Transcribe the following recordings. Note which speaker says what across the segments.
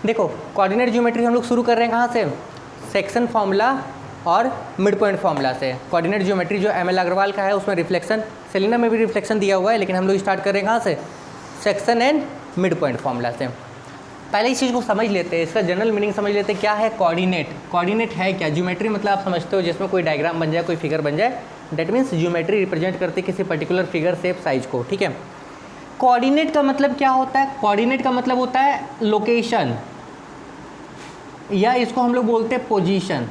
Speaker 1: देखो coordinate geometry हम लोग शुरू कर रहे हैं कहाँ से, सेक्शन फॉर्मूला और मिड पॉइंट फार्मूला से। कोऑर्डिनेट ज्योमेट्री जो एम एल अग्रवाल का है उसमें रिफ्लेक्शन, सेलिना में भी रिफ्लेक्शन दिया हुआ है, लेकिन हम लोग स्टार्ट कर रहे हैं कहाँ से, section and mid point formula से। पहले इस चीज़ को समझ लेते हैं, इसका जनरल मीनिंग समझ लेते हैं। क्या है कोऑर्डिनेट? कोऑर्डिनेट है क्या? ज्योमेट्री मतलब आप समझते हो जिसमें कोई डायग्राम बन जाए, कोई फिगर बन जाए, दैट मीन्स ज्योमेट्री रिप्रेजेंट करती है किसी पर्टिकुलर फिगर, शेप, साइज को, ठीक है। कोऑर्डिनेट का मतलब क्या होता है? कोऑर्डिनेट का मतलब होता है लोकेशन, या इसको हम लोग बोलते हैं पोजीशन,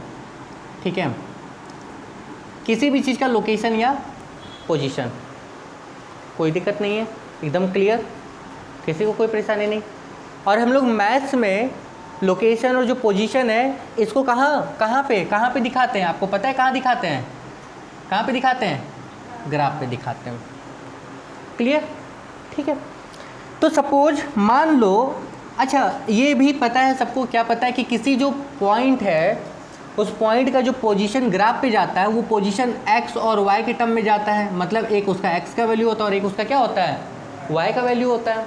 Speaker 1: ठीक है। किसी भी चीज़ का लोकेशन या पोजीशन, कोई दिक्कत नहीं है, एकदम क्लियर, किसी को कोई परेशानी नहीं। और हम लोग मैथ्स में लोकेशन और जो पोजीशन है इसको कहाँ पे दिखाते हैं? आपको पता है कहाँ दिखाते हैं? कहाँ पे दिखाते हैं? ग्राफ पे दिखाते हैं, क्लियर, ठीक है। तो सपोज मान लो, अच्छा ये भी पता है सबको, क्या पता है कि किसी जो पॉइंट है उस पॉइंट का जो पोजीशन ग्राफ पे जाता है वो पोजीशन x और y के टर्म में जाता है, मतलब एक उसका x का वैल्यू होता है और एक उसका क्या होता है, y का वैल्यू होता है।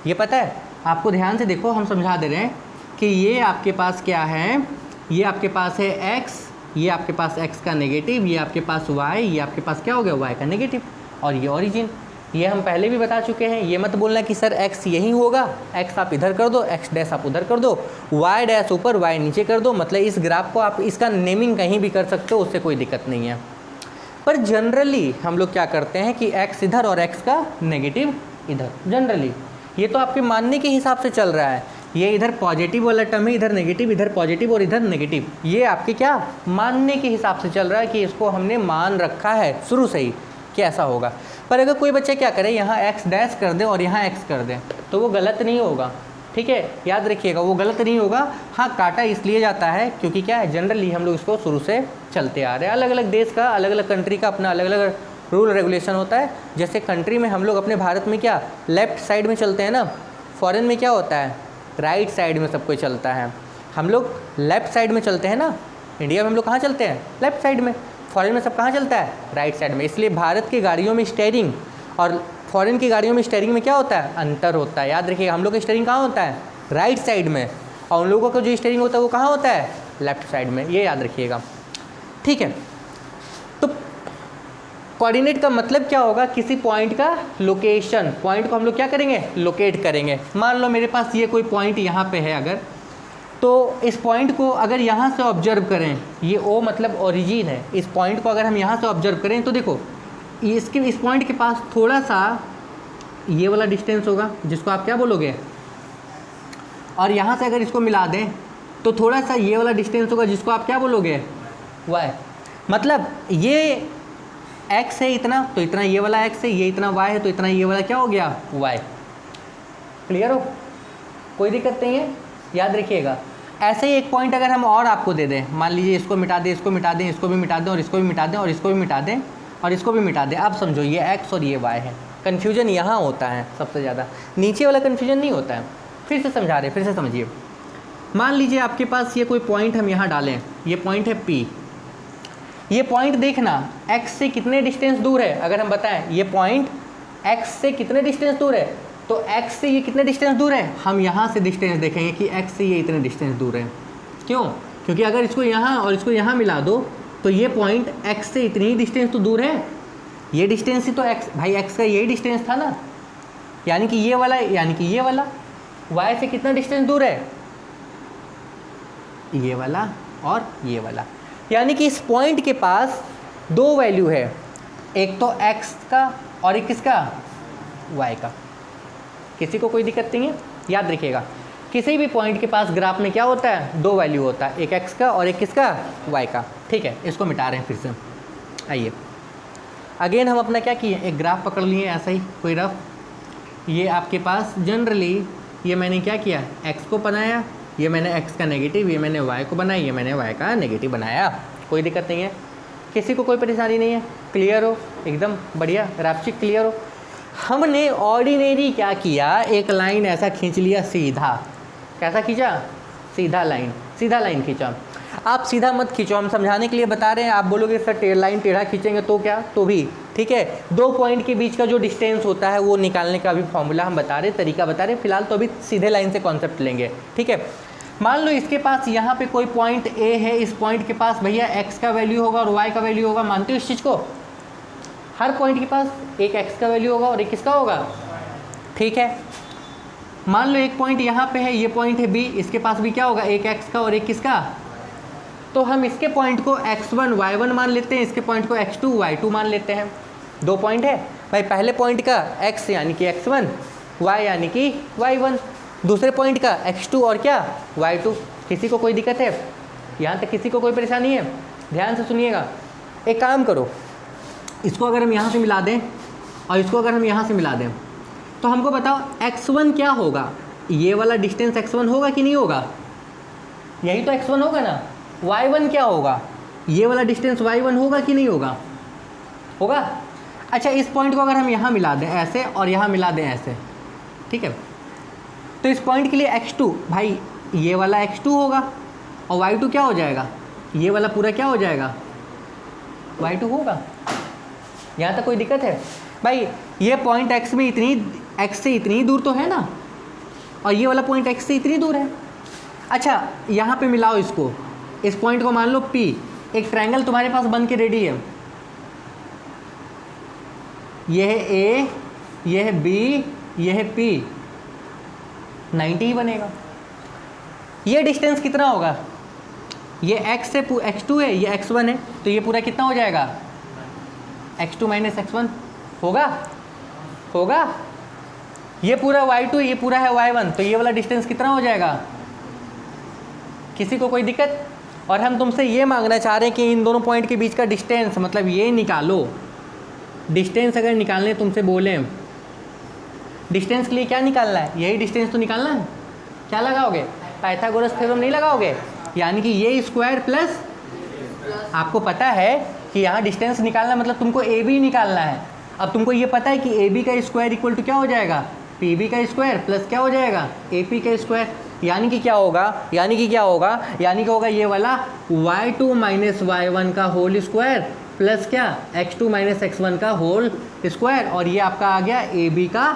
Speaker 1: ये पता है आपको? ध्यान से देखो, हम समझा दे रहे हैं कि ये आपके पास क्या है, ये आपके पास है x, ये आपके पास x का नेगेटिव, ये आपके पास y, ये आपके पास क्या हो गया, y का नेगेटिव, और ये ओरिजिन। ये हम पहले भी बता चुके हैं। ये मत बोलना कि सर x यही होगा, x आप इधर कर दो, x डैश आप उधर कर दो, y डैश ऊपर y नीचे कर दो, मतलब इस ग्राफ को आप इसका नेमिंग कहीं भी कर सकते हो, उससे कोई दिक्कत नहीं है। पर जनरली हम लोग क्या करते हैं कि x इधर और x का नेगेटिव इधर, जनरली ये तो आपके मानने के हिसाब से चल रहा है। ये इधर पॉजिटिव वाला टर्म है, इधर नेगेटिव, इधर पॉजिटिव और इधर नेगेटिव, ये आपके क्या मानने के हिसाब से चल रहा है कि इसको हमने मान रखा है शुरू से ही कि ऐसा होगा। पर अगर कोई बच्चा क्या करे, यहाँ x डैश कर दे और यहाँ x कर दे तो वो गलत नहीं होगा, ठीक है, याद रखिएगा, वो गलत नहीं होगा। हाँ, काटा इसलिए जाता है क्योंकि क्या है, जनरली हम लोग इसको शुरू से चलते आ रहे हैं। अलग अलग देश का, अलग अलग कंट्री का अपना अलग अलग रूल रेगुलेशन होता है। जैसे कंट्री में हम लोग अपने भारत में क्या लेफ्ट साइड में चलते हैं ना, फॉरेन में क्या होता है राइट साइड में सब कोई चलता है। हम लोग लेफ्ट साइड में चलते हैं ना, इंडिया में हम लोग कहाँ चलते हैं, लेफ्ट साइड में। फॉरेन में सब कहाँ चलता है, राइट साइड में। इसलिए भारत की गाड़ियों में स्टीयरिंग और फॉरेन की गाड़ियों में स्टीयरिंग में क्या होता है, अंतर होता है। याद रखिएगा, हम लोग का स्टीयरिंग कहाँ होता है, राइट साइड में, और उन लोगों का जो स्टीयरिंग होता है वो कहाँ होता है, लेफ्ट साइड में। ये याद रखिएगा, ठीक है। तो कोऑर्डिनेट का मतलब क्या होगा, किसी पॉइंट का लोकेशन, पॉइंट को हम लोग क्या करेंगे, लोकेट करेंगे। मान लो मेरे पास ये कोई पॉइंट यहाँ पे है अगर, तो इस पॉइंट को अगर यहाँ से ऑब्जर्व करें, ये O मतलब ओरिजिन है, इस पॉइंट को अगर हम यहाँ से ऑब्जर्व करें तो देखो इसके इस पॉइंट के पास थोड़ा सा ये वाला डिस्टेंस होगा जिसको आप क्या बोलोगे, और यहाँ से अगर इसको मिला दें तो थोड़ा सा ये वाला डिस्टेंस होगा जिसको आप क्या बोलोगे, y। मतलब ये x है इतना, तो इतना ये वाला x है, ये इतना y है, तो इतना ये वाला क्या हो गया, y। क्लियर हो, कोई दिक्कत नहीं है, याद रखिएगा। ऐसे ही एक पॉइंट अगर हम और आपको दे दें, मान लीजिए इसको मिटा दें, इसको मिटा दें, इसको भी मिटा दें, और इसको भी मिटा दें, और इसको भी मिटा दें, और इसको भी मिटा दें। आप समझो ये x और ये y है। कन्फ्यूजन यहाँ होता है सबसे ज़्यादा, नीचे वाला कन्फ्यूजन नहीं होता है। फिर से समझा रहे, फिर से समझिए। मान लीजिए आपके पास ये कोई पॉइंट हम यहाँ डालें, ये पॉइंट है P। ये पॉइंट देखना x से कितने डिस्टेंस दूर है, अगर हम बताएं ये पॉइंट x से कितने डिस्टेंस दूर है, तो x से ये कितने डिस्टेंस दूर है, हम यहाँ से डिस्टेंस देखेंगे कि x से ये इतने डिस्टेंस दूर है। क्यों? क्योंकि अगर इसको यहाँ और इसको यहाँ मिला दो तो ये पॉइंट x से इतनी ही डिस्टेंस तो दूर है। ये डिस्टेंस ही तो x, भाई x का यही डिस्टेंस था ना, यानी कि ये वाला, यानी कि ये वाला। y से कितना डिस्टेंस दूर है, ये वाला और ये वाला। यानी कि इस पॉइंट के पास दो वैल्यू है, एक तो x का और एक किसका, y का। किसी को कोई दिक्कत नहीं है, याद रखिएगा। किसी भी पॉइंट के पास ग्राफ में क्या होता है, दो वैल्यू होता है, एक x का और एक किसका, y का। ठीक है, इसको मिटा रहे हैं फिर से। आइए अगेन हम अपना क्या किए, एक ग्राफ पकड़ लिए ऐसा ही कोई रफ। ये आपके पास जनरली ये मैंने क्या किया, x को बनाया, ये मैंने x का नेगेटिव, ये मैंने y को बनाया, ये मैंने y का नेगेटिव बनाया। कोई दिक्कत नहीं है, किसी को कोई परेशानी नहीं है, क्लियर हो, एकदम बढ़िया, रापचिक क्लियर हो। हमने ऑर्डिनरी क्या किया, एक लाइन ऐसा खींच लिया सीधा। कैसा खींचा, सीधा लाइन, सीधा लाइन खींचा। आप सीधा मत खींचो, हम समझाने के लिए बता रहे हैं। आप बोलोगे सर लाइन टेढ़ा खींचेंगे तो क्या, तो भी ठीक है। 2 पॉइंट के बीच का जो डिस्टेंस होता है वो निकालने का भी फॉर्मूला हम बता रहे हैं, तरीका बता रहे हैं। फिलहाल तो अभी सीधे लाइन से कॉन्सेप्ट लेंगे, ठीक है। मान लो इसके पास यहाँ पे कोई पॉइंट ए है, इस पॉइंट के पास भैया एक्स का वैल्यू होगा और वाई का वैल्यू होगा। मानते हो इस चीज़ को? हर पॉइंट के पास एक एक्स का वैल्यू होगा और एक किसका होगा, ठीक है। मान लो एक पॉइंट यहाँ पे है, ये पॉइंट है बी, इसके पास भी क्या होगा, एक एक्स का और एक किसका। तो हम इसके पॉइंट को x1 y1 मान लेते हैं, इसके पॉइंट को x2 y2 मान लेते हैं। 2 पॉइंट है भाई, पहले पॉइंट का x यानी कि x1, y यानी कि y1, दूसरे पॉइंट का x2 और क्या y2। किसी को कोई दिक्कत है? यहाँ तक किसी को कोई परेशानी है? ध्यान से सुनिएगा। एक काम करो, इसको अगर हम यहाँ से मिला दें और इसको अगर हम यहाँ से मिला दें तो हमको बताओ x1 क्या होगा। ये वाला डिस्टेंस x1 होगा कि नहीं होगा? यही तो x1 होगा ना। y1 क्या होगा? ये वाला डिस्टेंस y1 होगा कि नहीं होगा? होगा। अच्छा, इस पॉइंट को अगर हम यहाँ मिला दें ऐसे और यहाँ मिला दें ऐसे, ठीक है, तो इस पॉइंट के लिए x2 भाई ये वाला x2 होगा और y2 क्या हो जाएगा, ये वाला पूरा क्या हो जाएगा, y2 होगा। यहाँ तक कोई दिक्कत है? भाई ये पॉइंट x में x से इतनी दूर तो है ना, और ये वाला पॉइंट x से इतनी दूर है। अच्छा, यहाँ पे मिलाओ इसको, इस पॉइंट को मान लो P, एक ट्रायंगल तुम्हारे पास बन के रेडी है। यह है A, यह है B, यह है P, 90 ही बनेगा। ये डिस्टेंस कितना होगा? ये x से x2 है, ये x1 है, तो ये पूरा कितना हो जाएगा, x2 माइनस x1 होगा, होगा। ये पूरा y2, ये पूरा है y1, तो ये वाला डिस्टेंस कितना हो जाएगा? किसी को कोई दिक्कत? और हम तुमसे ये मांगना चाह रहे हैं कि इन दोनों पॉइंट के बीच का डिस्टेंस, मतलब ये निकालो। डिस्टेंस अगर निकालने तुमसे बोले, डिस्टेंस के लिए क्या निकालना है? यही डिस्टेंस तो निकालना है। क्या लगाओगे? पाइथागोरस थ्योरम नहीं लगाओगे? यानी कि ये स्क्वायर प्लस, आपको पता है कि यहाँ डिस्टेंस निकालना मतलब तुमको ए बी निकालना है। अब तुमको ये पता है कि ए बी का स्क्वायर इक्वल टू क्या हो जाएगा, पी बी का स्क्वायर प्लस क्या हो जाएगा, ए पी का स्क्वायर। यानी कि क्या होगा, यानी कि क्या होगा, यानी कि होगा ये वाला y2 माइनस y1 का होल स्क्वायर प्लस क्या x2 माइनस x1 का होल स्क्वायर, और ये आपका आ गया ए बी का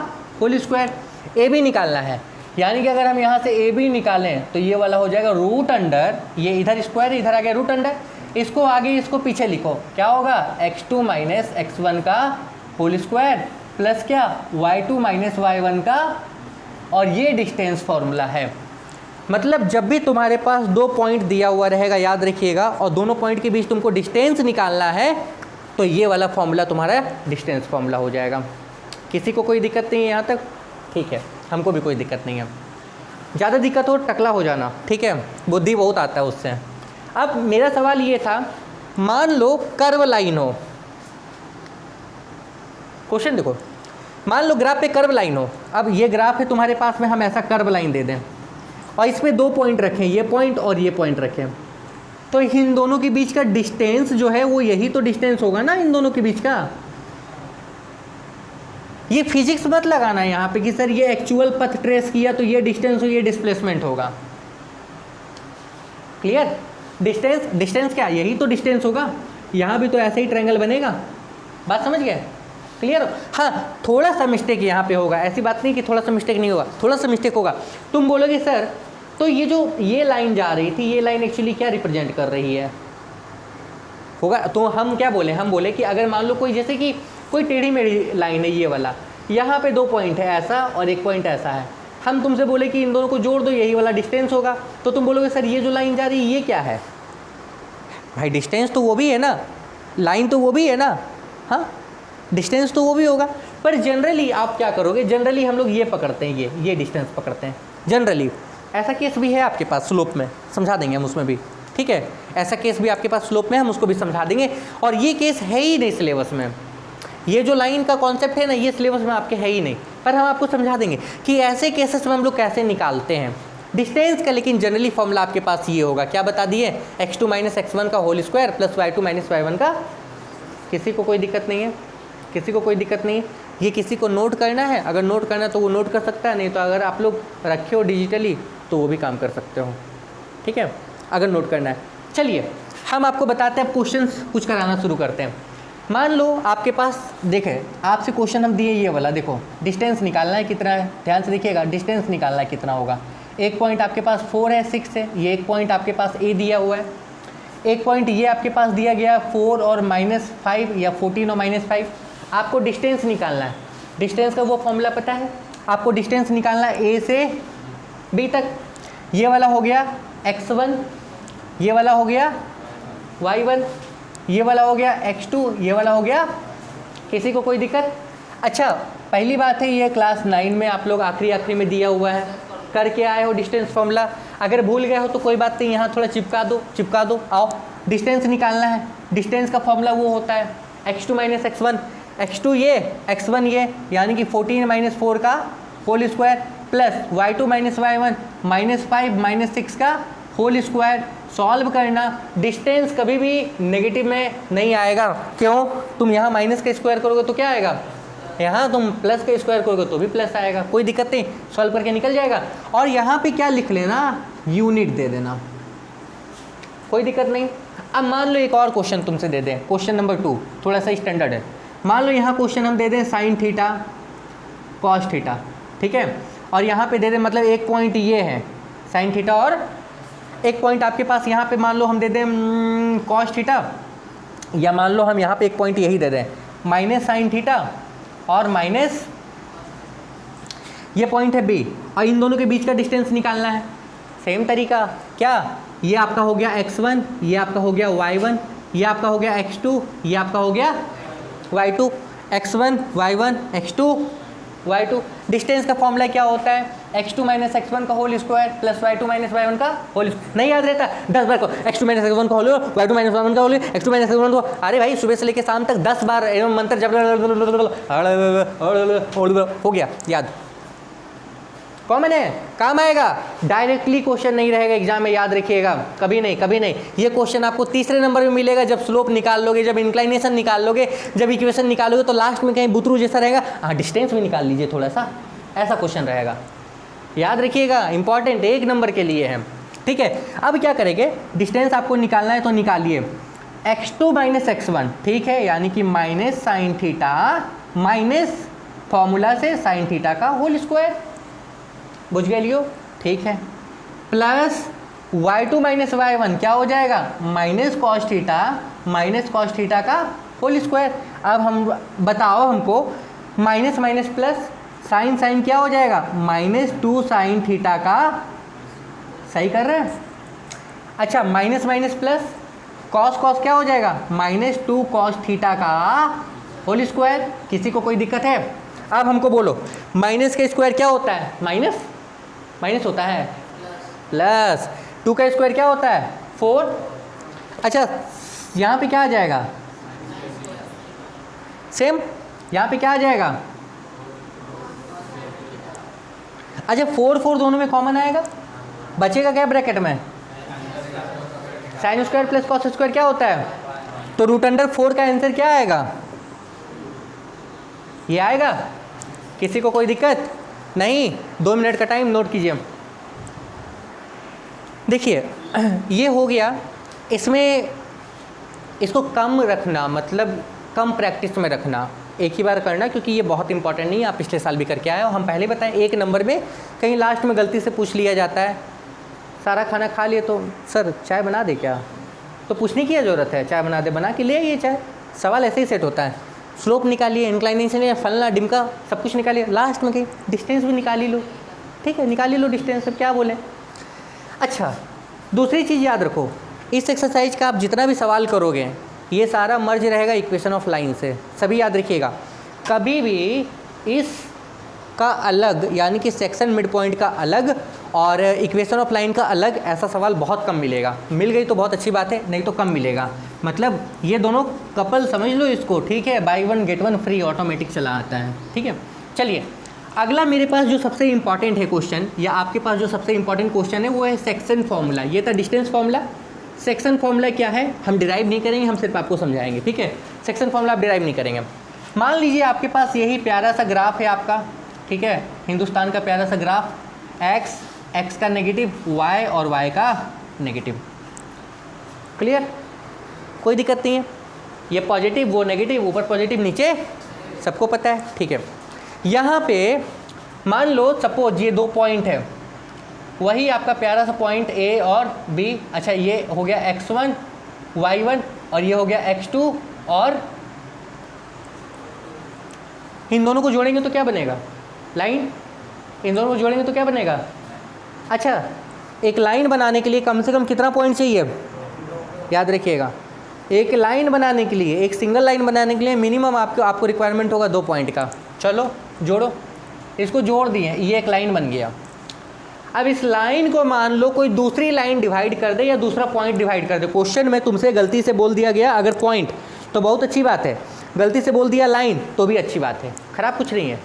Speaker 1: होल स्क्वायर। ए बी निकालना है, यानी कि अगर हम यहाँ से ए बी निकालें तो ये वाला हो जाएगा रूट अंडर, ये इधर स्क्वायर इधर आ गया रूट अंडर, इसको आगे इसको पीछे लिखो, क्या होगा x2 माइनस x1 का होल स्क्वायर प्लस क्या y2 माइनस y1 का, और ये डिस्टेंस फॉर्मूला है। मतलब जब भी तुम्हारे पास 2 पॉइंट दिया हुआ रहेगा, याद रखिएगा, और दोनों पॉइंट के बीच तुमको डिस्टेंस निकालना है, तो ये वाला फॉर्मूला तुम्हारा डिस्टेंस फॉर्मूला हो जाएगा। किसी को कोई दिक्कत नहीं है यहाँ तक? ठीक है, हमको भी कोई दिक्कत नहीं है। ज़्यादा दिक्कत हो टकला हो जाना, ठीक है, बुद्धि बहुत आता है उससे। अब मेरा सवाल ये था, मान लो कर्व लाइन हो, क्वेश्चन देखो, मान लो ग्राफ पे कर्व लाइन हो। अब ये ग्राफ है तुम्हारे पास में, हम ऐसा कर्व लाइन दे दें और इसमें 2 पॉइंट रखें, ये पॉइंट और ये पॉइंट रखें, तो इन दोनों के बीच का डिस्टेंस जो है वो यही तो डिस्टेंस होगा ना इन दोनों के बीच का। ये फिजिक्स मत लगाना यहाँ पे कि सर ये एक्चुअल पथ ट्रेस किया तो ये डिस्टेंस हो, ये डिस्प्लेसमेंट होगा। क्लियर? डिस्टेंस क्या, यही तो डिस्टेंस होगा। यहाँ भी तो ऐसे ही ट्रायंगल बनेगा। बात समझ गए? क्लियर? हाँ, थोड़ा सा मिस्टेक यहाँ पे होगा, ऐसी बात नहीं कि थोड़ा सा मिस्टेक नहीं होगा, थोड़ा सा मिस्टेक होगा। तुम बोलोगे सर तो ये जो ये लाइन जा रही थी, ये लाइन एक्चुअली क्या रिप्रेजेंट कर रही है? होगा तो हम क्या बोले, हम बोले कि अगर मान लो कोई जैसे कि कोई टेढ़ी मेढ़ी लाइन है, ये वाला, यहाँ पे 2 पॉइंट है ऐसा और एक पॉइंट ऐसा है, हम तुमसे बोले कि इन दोनों को जोड़ दो, यही वाला डिस्टेंस होगा, तो तुम बोलोगे सर ये जो लाइन जा रही है ये क्या है? भाई डिस्टेंस तो वो भी है ना, लाइन तो वो भी है ना, हाँ डिस्टेंस तो वो भी होगा। पर जनरली आप क्या करोगे, जनरली हम लोग ये पकड़ते हैं, ये डिस्टेंस पकड़ते हैं जनरली। ऐसा केस भी है आपके पास स्लोप में, समझा देंगे हम उसमें भी, ठीक है, ऐसा केस भी आपके पास स्लोप में, हम उसको भी समझा देंगे। और ये केस है ही नहीं सिलेबस में, ये जो लाइन का कॉन्सेप्ट है ना, ये सिलेबस में आपके है ही नहीं, पर हम आपको समझा देंगे कि ऐसे केसेस में हम लोग कैसे निकालते हैं डिस्टेंस का। लेकिन जनरली फॉर्मूला आपके पास ये होगा, क्या बता दिए, x2 माइनस x1 का whole square plus y2 minus y1 का। किसी को कोई दिक्कत नहीं है? किसी को कोई दिक्कत नहीं? ये किसी को नोट करना है? अगर नोट करना है तो वो नोट कर सकता है, नहीं तो अगर आप लोग रखे हो डिजिटली तो वो भी काम कर सकते हो, ठीक है, अगर नोट करना है। चलिए हम आपको बताते हैं, क्वेश्चंस कुछ कराना शुरू करते हैं। मान लो आपके पास, देखें आपसे क्वेश्चन हम दिए ये वाला, देखो डिस्टेंस निकालना है कितना है, ध्यान से देखिएगा, डिस्टेंस निकालना है कितना होगा। एक पॉइंट आपके पास 4 है, 6 है, ये एक पॉइंट आपके पास ए दिया हुआ है, एक पॉइंट ये आपके पास दिया गया 4 और -5 या 14 और -5। आपको डिस्टेंस निकालना है। डिस्टेंस का वो फॉर्मूला पता है आपको, डिस्टेंस निकालना है ए से बी तक। ये वाला हो गया x1, ये वाला हो गया y1, ये वाला हो गया x2, ये वाला हो गया। किसी को कोई दिक्कत? अच्छा पहली बात है, ये क्लास 9 में आप लोग आखिरी में दिया हुआ है, करके आए हो डिस्टेंस फॉर्मूला। अगर भूल गए हो तो कोई बात नहीं, यहाँ थोड़ा चिपका दो। आओ डिस्टेंस निकालना है। डिस्टेंस का फॉर्मूला वो होता है x2 - x1, x2 ये x1 ये, यानी कि 14 - 4 का whole square plus y2 - y1 -5 - 6 का होल स्क्वायर। सॉल्व करना, डिस्टेंस कभी भी नेगेटिव में नहीं आएगा। क्यों? तुम यहाँ माइनस का स्क्वायर करोगे तो क्या आएगा, यहाँ तुम प्लस का स्क्वायर करोगे तो भी प्लस आएगा, कोई दिक्कत नहीं, सॉल्व करके निकल जाएगा। और यहाँ पे क्या लिख लेना, यूनिट दे देना, कोई दिक्कत नहीं। अब मान लो एक और क्वेश्चन तुमसे दे दें, क्वेश्चन नंबर 2, थोड़ा सा स्टैंडर्ड है। मान लो यहाँ क्वेश्चन हम दे दें sin थीटा cos थीटा, ठीक है, और यहाँ पे दे दें, मतलब एक पॉइंट ये है sin थीटा और एक पॉइंट आपके पास यहाँ पे मान लो हम दे दें cos थीटा, या मान लो हम यहाँ पे एक पॉइंट यही दे दें माइनस sin थीटा और माइनस ये पॉइंट है B, और इन दोनों के बीच का डिस्टेंस निकालना है। सेम तरीका, क्या ये आपका हो गया x1, ये आपका हो गया y1, ये आपका हो गया x2, ये आपका हो गया y2, x1 y1 x2 y2। Distance का फॉर्मूला क्या होता है, x2 - x1 का whole square plus y2 - y1 का होल। नहीं याद रहता 10 बार को, x2 - x1 का होल, y2 - y1 का होल, x2 - x1 को। अरे भाई सुबह से लेकर शाम तक 10 बार एवं मंत्र जब हो गया याद, कॉमन है, काम आएगा। डायरेक्टली क्वेश्चन नहीं रहेगा एग्जाम में, याद रखिएगा, कभी नहीं। ये क्वेश्चन आपको तीसरे नंबर में मिलेगा, जब स्लोप निकाल लोगे, जब इंक्लाइनेशन निकाल लोगे, जब इक्वेशन निकालोगे, तो लास्ट में कहीं बुतरू जैसा रहेगा, हाँ डिस्टेंस भी निकाल लीजिए थोड़ा सा, ऐसा क्वेश्चन रहेगा, याद रखिएगा, इंपॉर्टेंट 1 नंबर के लिए है, ठीक है। अब क्या करेंगे, डिस्टेंस आपको निकालना है तो निकालिए x2 - x1, ठीक है, यानी कि minus sine theta minus formula से साइन थीटा का होल स्क्वायर, बुझ गए लियो, ठीक है, प्लस y2 - y1 क्या हो जाएगा, माइनस कॉस थीटा का होल स्क्वायर। अब हम बताओ हमको, माइनस माइनस प्लस साइन क्या हो जाएगा, -2 साइन थीटा का, सही कर रहे हैं। अच्छा माइनस माइनस प्लस कॉस क्या हो जाएगा, -2 कॉस थीटा का होल स्क्वायर। किसी को कोई दिक्कत है? अब हमको बोलो माइनस का स्क्वायर क्या होता है, माइनस होता है, प्लस 2 का स्क्वायर क्या होता है 4। अच्छा यहाँ पे क्या आ जाएगा, सेम, यहाँ पे क्या आ जाएगा, अच्छा 4 दोनों में कॉमन आएगा, बचेगा क्या ब्रैकेट में, sine square plus cos square क्या होता है, तो √4 का आंसर क्या आएगा, ये आएगा। किसी को कोई दिक्कत नहीं? 2 मिनट का टाइम नोट कीजिए। देखिए ये हो गया, इसमें इसको कम रखना, मतलब कम प्रैक्टिस में रखना, एक ही बार करना, क्योंकि ये बहुत इंपॉर्टेंट नहीं है, आप पिछले साल भी करके आए हो। हम पहले बताएं 1 नंबर में कहीं लास्ट में गलती से पूछ लिया जाता है, सारा खाना खा लिए तो सर चाय बना दे क्या, तो पूछने की ज़रूरत है, चाय बना दे, बना के ले आइए चाय, सवाल ऐसे ही सेट होता है। स्लोप निकालिए, इंक्लाइनेशन या फलना डिमका सब कुछ निकालिए, लास्ट में कहीं डिस्टेंस भी निकाल ही लो, ठीक है, निकाल ही लो डिस्टेंस, सब क्या बोले। अच्छा दूसरी चीज़ याद रखो, इस एक्सरसाइज का आप जितना भी सवाल करोगे ये सारा मर्ज रहेगा इक्वेशन ऑफ लाइन से, सभी याद रखिएगा। कभी भी इस का अलग, यानी कि सेक्शन मिड पॉइंट का अलग और इक्वेशन ऑफ लाइन का अलग, ऐसा सवाल बहुत कम मिलेगा। मिल गई तो बहुत अच्छी बात है, नहीं तो कम मिलेगा। मतलब ये दोनों कपल समझ लो इसको, ठीक है, बाई 1 गेट 1 फ्री ऑटोमेटिक चला आता है, ठीक है। चलिए अगला मेरे पास जो सबसे इंपॉर्टेंट है क्वेश्चन, या आपके पास जो सबसे इंपॉर्टेंट क्वेश्चन है वो है सेक्शन फॉर्मूला। ये था डिस्टेंस फॉर्मूला। सेक्शन फॉर्मूला क्या है हम डिराइव नहीं करेंगे, हम सिर्फ आपको समझाएंगे, ठीक है। सेक्शन फॉर्मूला आप डिराइव नहीं करेंगे। मान लीजिए आपके पास यही प्यारा सा ग्राफ है आपका, ठीक है, हिंदुस्तान का प्यारा सा ग्राफ, x का नेगेटिव, y और y का नेगेटिव। क्लियर, कोई दिक्कत नहीं है। ये पॉजिटिव वो नेगेटिव, ऊपर पॉजिटिव नीचे, सबको पता है, ठीक है। यहाँ पे मान लो सपोज ये 2 पॉइंट है, वही आपका प्यारा सा पॉइंट ए और बी। अच्छा ये हो गया x1 y1 और ये हो गया x2, और इन दोनों को जोड़ेंगे तो क्या बनेगा, लाइन। इन दोनों को जोड़ेंगे तो क्या बनेगा। अच्छा एक लाइन बनाने के लिए कम से कम कितना पॉइंट चाहिए, याद रखिएगा। एक लाइन बनाने के लिए, एक सिंगल लाइन बनाने के लिए मिनिमम आपको रिक्वायरमेंट होगा 2 पॉइंट का। चलो जोड़ो, इसको जोड़ दिए, ये एक लाइन बन गया। अब इस लाइन को मान लो कोई दूसरी लाइन डिवाइड कर दे या दूसरा पॉइंट डिवाइड कर दे। क्वेश्चन में तुमसे गलती से बोल दिया गया अगर पॉइंट तो बहुत अच्छी बात है, गलती से बोल दिया लाइन तो भी अच्छी बात है, खराब कुछ नहीं है।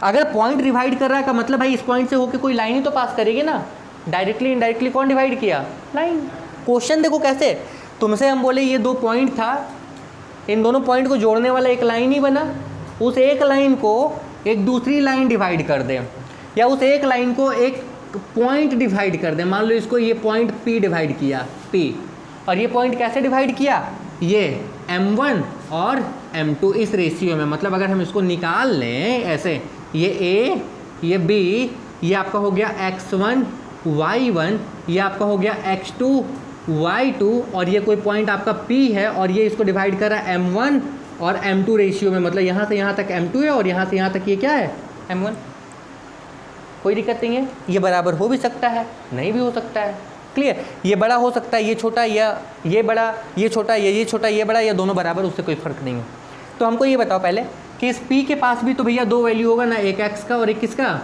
Speaker 1: अगर पॉइंट डिवाइड कर रहा है का मतलब भाई इस पॉइंट से होकर कोई लाइन ही तो पास करेगी ना, डायरेक्टली इनडायरेक्टली कौन डिवाइड किया, लाइन। क्वेश्चन देखो कैसे, तुमसे हम बोले ये 2 पॉइंट था, इन दोनों पॉइंट को जोड़ने वाला एक लाइन ही बना, उस एक लाइन को एक दूसरी लाइन डिवाइड कर दे, या उस एक लाइन को एक पॉइंट डिवाइड कर दे। मान लो इसको ये पॉइंट P डिवाइड किया, P, और ये पॉइंट कैसे डिवाइड किया, ये M1 और M2 इस रेशियो में। मतलब अगर हम इसको निकाल लें ऐसे, ये A, ये B, ये आपका हो गया x1 y1, ये आपका हो गया x2 y2, और ये कोई पॉइंट आपका P है और ये इसको डिवाइड कर रहा है M1 और M2 रेशियो में। मतलब यहाँ से यहाँ तक M2 है और यहाँ से यहाँ तक ये क्या है, M1। कोई दिक्कत नहीं है, ये बराबर हो भी सकता है, नहीं भी हो सकता है, क्लियर। ये बड़ा हो सकता है, ये छोटा, या ये बड़ा, ये छोटा, या ये छोटा, ये बड़ा, या दोनों बराबर, उससे कोई फ़र्क नहीं है। तो हमको ये बताओ पहले कि इस P के पास भी तो भैया 2 वैल्यू होगा ना, एक x का और एक किसका,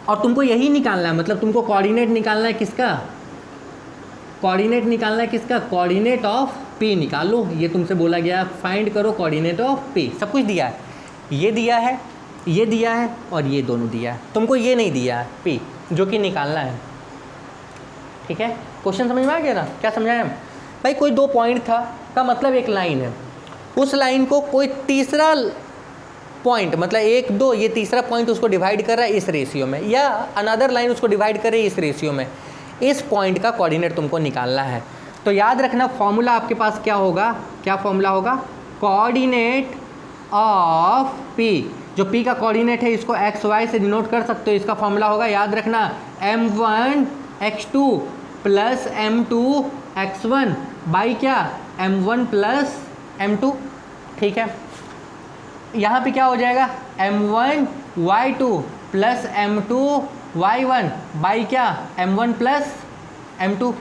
Speaker 1: और तुमको यही निकालना है। मतलब तुमको कोऑर्डिनेट निकालना है किसका, कोऑर्डिनेट निकालना है किसका, कोऑर्डिनेट ऑफ P निकाल लो। ये तुमसे बोला गया फाइंड करो कोऑर्डिनेट ऑफ P। सब कुछ दिया है, ये दिया है, ये दिया है और ये दोनों दिया है, तुमको ये नहीं दिया है P, जो कि निकालना है, ठीक है। क्वेश्चन समझ में आ गया ना, क्या समझाएं हम भाई। कोई 2 पॉइंट था का मतलब एक लाइन है, उस लाइन को कोई तीसरा पॉइंट, मतलब 1 2, ये तीसरा पॉइंट उसको डिवाइड कर रहा है इस रेशियो में, या अनदर लाइन उसको डिवाइड कर रही है इस रेशियो में। इस पॉइंट का कोऑर्डिनेट तुमको निकालना है। तो याद रखना फॉर्मूला आपके पास क्या होगा, क्या फॉर्मूला होगा, कोऑर्डिनेट ऑफ P। जो P का कोऑर्डिनेट है इसको x y से डिनोट कर सकते हो, इसका फॉर्मूला होगा, याद रखना, m1 x2 plus m2 x1 by क्या, m1 प्लस m2, ठीक है। यहाँ पे क्या हो जाएगा, m1 y2 plus m2 y1 by क्या, m1 प्लस m2।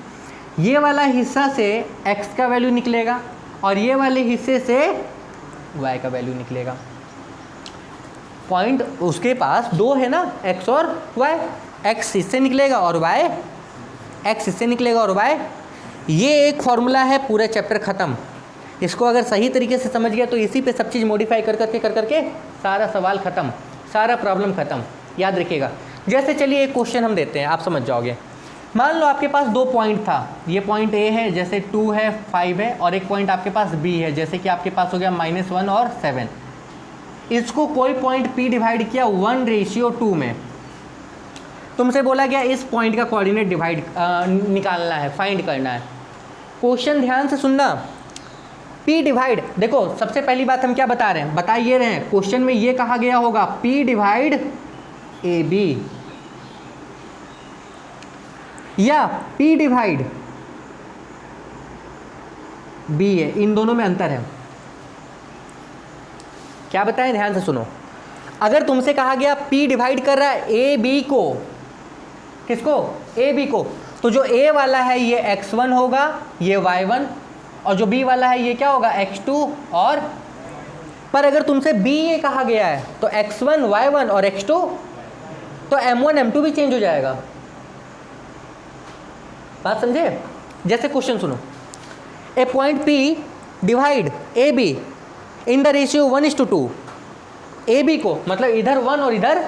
Speaker 1: ये वाला हिस्सा से x का वैल्यू निकलेगा और ये वाले हिस्से से y का वैल्यू निकलेगा। पॉइंट उसके पास 2 है ना, x और y, x इससे निकलेगा और y, x इससे निकलेगा और y। ये एक फॉर्मूला है, पूरा चैप्टर ख़त्म। इसको अगर सही तरीके से समझ गया तो इसी पे सब चीज़ मॉडिफाई कर करके सारा सवाल ख़त्म, सारा प्रॉब्लम ख़त्म, याद रखिएगा। जैसे चलिए एक क्वेश्चन हम देते हैं, आप समझ जाओगे। मान लो आपके पास 2 पॉइंट था, ये पॉइंट A है, जैसे 2 है 5 है, और एक पॉइंट आपके पास B है, जैसे कि आपके पास हो गया -1 और 7। इसको कोई पॉइंट P डिवाइड किया 1:2 में। तुमसे बोला गया इस पॉइंट का कोऑर्डिनेट डिवाइड निकालना है, फाइंड करना है। क्वेश्चन ध्यान से सुनना, P डिवाइड, देखो सबसे पहली बात हम क्या बता रहे हैं, बता ये रहे हैं, क्वेश्चन में ये कहा गया होगा P डिवाइड AB या P डिवाइड B है, इन दोनों में अंतर है। क्या बताएं, ध्यान से सुनो। अगर तुमसे कहा गया P डिवाइड कर रहा है AB को, किसको, AB को, तो जो A वाला है ये x1 होगा, ये y1, और जो B वाला है ये क्या होगा, x2 और। पर अगर तुमसे B ये कहा गया है तो x1 y1 और x2, तो m1 m2 भी चेंज हो जाएगा। बात समझे। जैसे क्वेश्चन सुनो, a point P divide AB in the ratio 1:2। AB को मतलब इधर 1 और इधर,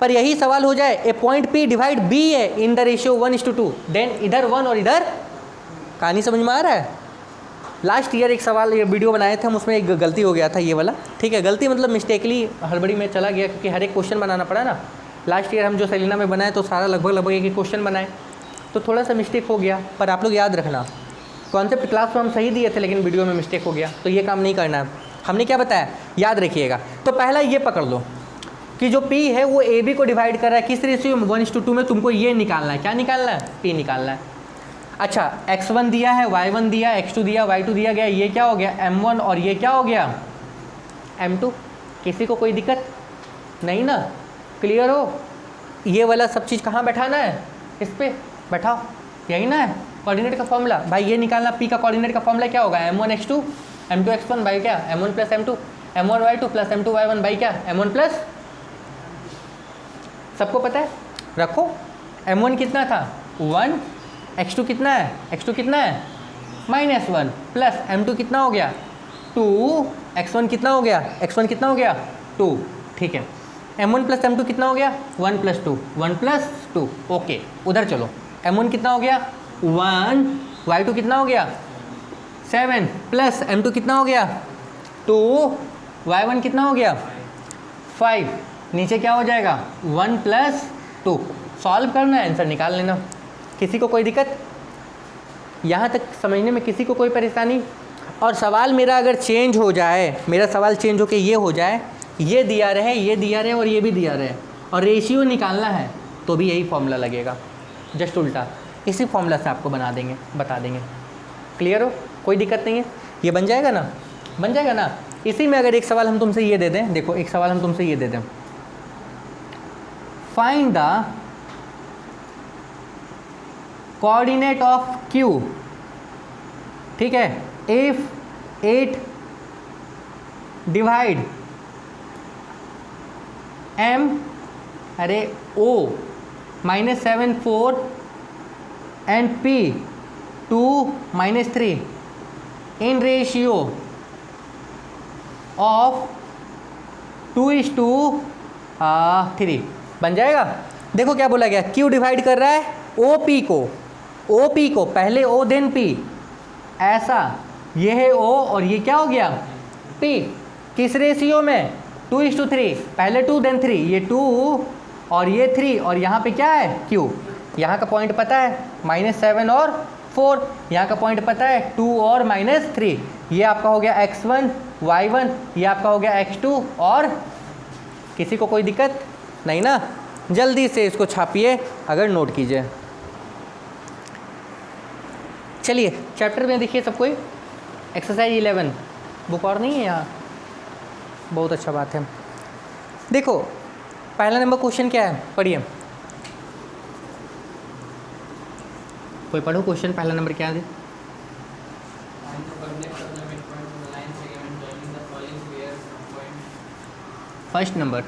Speaker 1: पर यही सवाल हो जाए ए पॉइंट P डिवाइड B है इन द रेशियो 1:2, देन इधर 1 और इधर। कहानी समझ में आ रहा है। लास्ट ईयर एक सवाल, ये वीडियो बनाए थे हम, उसमें एक गलती हो गया था ये वाला, ठीक है। गलती मतलब मिस्टेकली हड़बड़ी में चला गया, क्योंकि हर एक क्वेश्चन बनाना पड़ा ना। लास्ट ईयर हम जो सेलिना में बनाए तो सारा लगभग एक क्वेश्चन बनाए, तो थोड़ा सा मिस्टेक हो गया, पर आप लोग याद रखना कॉन्सेप्ट क्लास में हम सही दिए थे लेकिन वीडियो में मिस्टेक हो गया, तो ये काम नहीं करना है। हमने क्या बताया याद रखिएगा। तो पहला ये पकड़ लो कि जो P है वो AB को डिवाइड कर रहा है किस रेशियो में, 1:2 में। तुमको ये निकालना है, क्या निकालना है, P निकालना है। अच्छा x1 दिया है, y1 दिया, x2 दिया, y2 दिया गया, ये क्या हो गया m1 और ये क्या हो गया m2। किसी को कोई दिक्कत नहीं ना, क्लियर हो। ये वाला सब चीज़ कहाँ बैठाना है, इस पर बैठाओ, यही ना है कोऑर्डिनेट का फॉर्मूला। भाई ये निकालना, P का कोऑर्डिनेट का फॉर्मूला क्या होगा, m1 x2 m2 x1 by क्या m1 plus m2 m1 y2 plus m2 y1 by क्या m1 प्लस, सबको पता है, रखो। m1 कितना था 1, x2 कितना है, x2 कितना है -1 प्लस m2 कितना हो गया 2, x1 कितना हो गया, x1 कितना हो गया 2, ठीक है। m1 प्लस m2 कितना हो गया 1 प्लस 2, 1 प्लस 2, ओके। उधर चलो, m1 कितना हो गया 1, y2 कितना हो गया 7 प्लस m2 कितना हो गया 2, y1 कितना हो गया 5, नीचे क्या हो जाएगा 1 प्लस 2। सॉल्व करना है, आंसर निकाल लेना। किसी को कोई दिक्कत, यहाँ तक समझने में किसी को कोई परेशानी। और सवाल मेरा अगर चेंज हो जाए, मेरा सवाल चेंज होके ये हो जाए, ये दिया रहे, ये दिया रहे और ये भी दिया रहे और रेशियो निकालना है, तो भी यही फॉर्मूला लगेगा, जस्ट उल्टा। इसी फॉर्मूला से आपको बना देंगे, बता देंगे। क्लियर हो, कोई दिक्कत नहीं है, ये बन जाएगा ना, बन जाएगा ना। इसी में अगर एक सवाल हम तुमसे ये दे दें, देखो एक सवाल हम तुमसे ये दे दें, find the coordinate of Q, ठीक है, इफ 8 डिवाइड M अरे O -7 4 and P 2 -3 in ratio of 2:3 बन जाएगा। देखो क्या बोला गया, Q डिवाइड कर रहा है OP को, पहले O देन P, ऐसा ये है O और ये क्या हो गया P, किस रेशियो में 2:3, पहले 2 देन 3, ये 2 और ये 3 और यहाँ पे क्या है Q। यहाँ का पॉइंट पता है -7 और 4, यहाँ का पॉइंट पता है 2 और -3, ये आपका हो गया x1 y1, ये आपका हो गया x2 और किसी को कोई दिक्कत नहीं ना। जल्दी से इसको छापिए अगर नोट कीजिए। चलिए चैप्टर में देखिए सब कोई, एक्सरसाइज 11 बुक और नहीं है यहाँ, बहुत अच्छा बात है। देखो पहला नंबर क्वेश्चन क्या है, पढ़िए, कोई पढ़ो क्वेश्चन, पहला नंबर क्या है। फर्स्ट नंबर,